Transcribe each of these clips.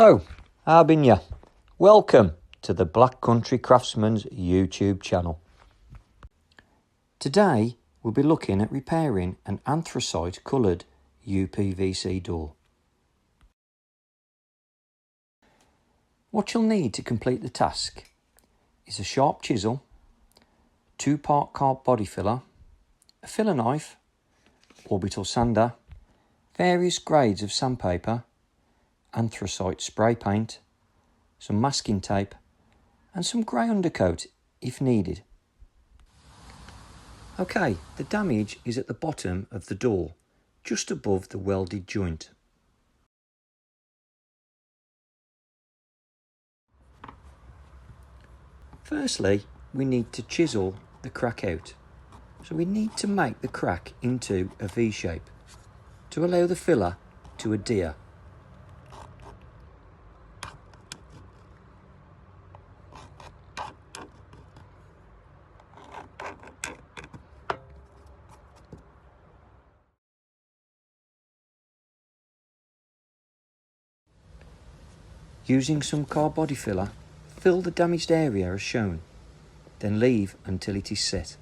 So, how been ya? Welcome to the Black Country Craftsman's YouTube channel. Today we'll be looking at repairing an anthracite coloured UPVC door. What you'll need to complete the task is a sharp chisel, 2-part carb body filler, a filler knife, orbital sander, various grades of sandpaper, anthracite spray paint, some masking tape and some grey undercoat if needed. Okay, the damage is at the bottom of the door, just above the welded joint. Firstly, we need to chisel the crack out. So we need to make the crack into a V shape to allow the filler to adhere. Using some carb body filler, fill the damaged area as shown, then leave until it is set.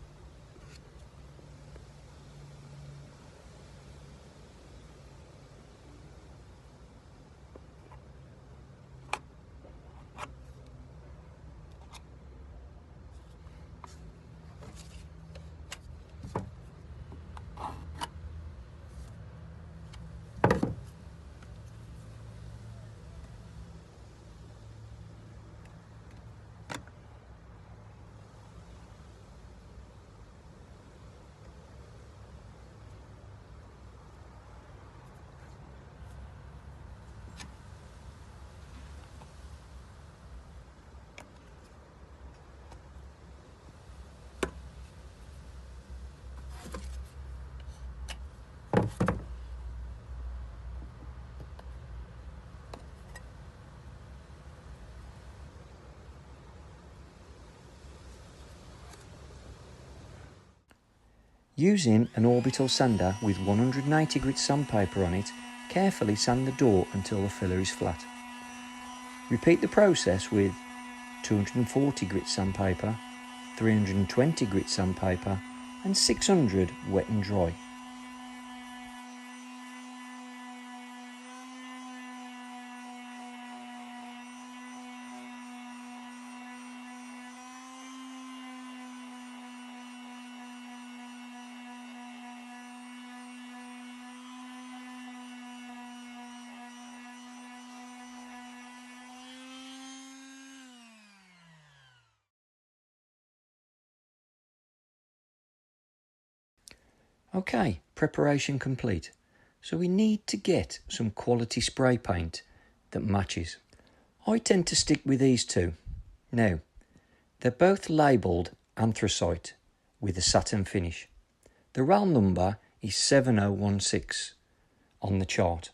Using an orbital sander with 180 grit sandpaper on it, carefully sand the door until the filler is flat. Repeat the process with 240 grit sandpaper, 320 grit sandpaper and 600 wet and dry. Okay, preparation complete. So we need to get some quality spray paint that matches. I tend to stick with these two. Now, they're both labelled anthracite with a satin finish. The RAL number is 7016 on the chart,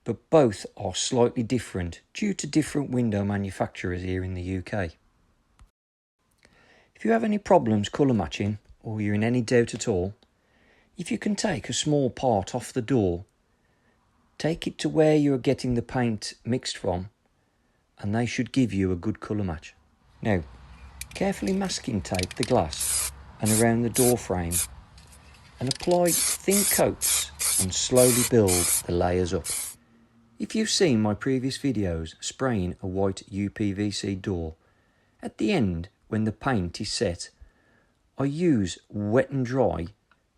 but both are slightly different due to different window manufacturers here in the UK. If you have any problems colour matching or you're in any doubt at all, if you can take a small part off the door, take it to where you are getting the paint mixed from and they should give you a good colour match. Now, carefully masking tape the glass and around the door frame and apply thin coats and slowly build the layers up. If you've seen my previous videos spraying a white UPVC door, at the end when the paint is set, I use wet and dry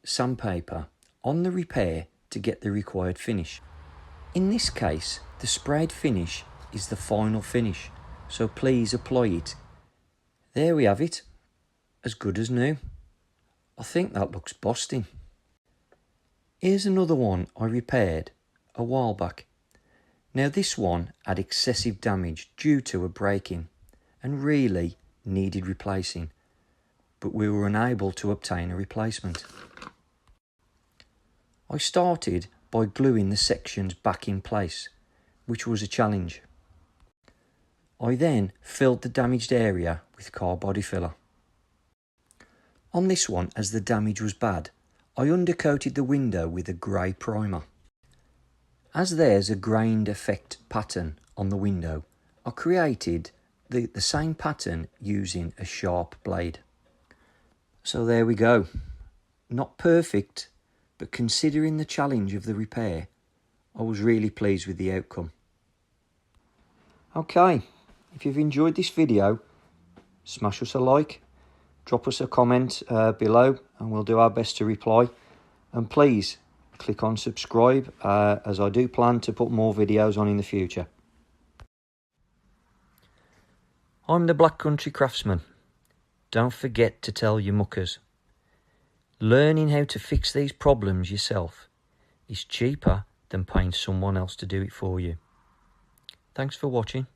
sandpaper on the repair to get the required finish. In this case, the sprayed finish is the final finish, so please apply it. There we have it, as good as new. I think that looks busting. Here's another one I repaired a while back. Now this one had excessive damage due to a break-in and really needed replacing, but we were unable to obtain a replacement. I started by gluing the sections back in place, which was a challenge. I then filled the damaged area with carb body filler. On this one, as the damage was bad, I undercoated the window with a grey primer. As there's a grained effect pattern on the window, I created the same pattern using a sharp blade. So there we go. Not perfect, but considering the challenge of the repair, I was really pleased with the outcome. Okay, if you've enjoyed this video, smash us a like, drop us a comment below, and we'll do our best to reply. And please click on subscribe, as I do plan to put more videos on in the future. I'm the Black Country Craftsman. Don't forget to tell your muckers. Learning how to fix these problems yourself is cheaper than paying someone else to do it for you. Thanks for watching.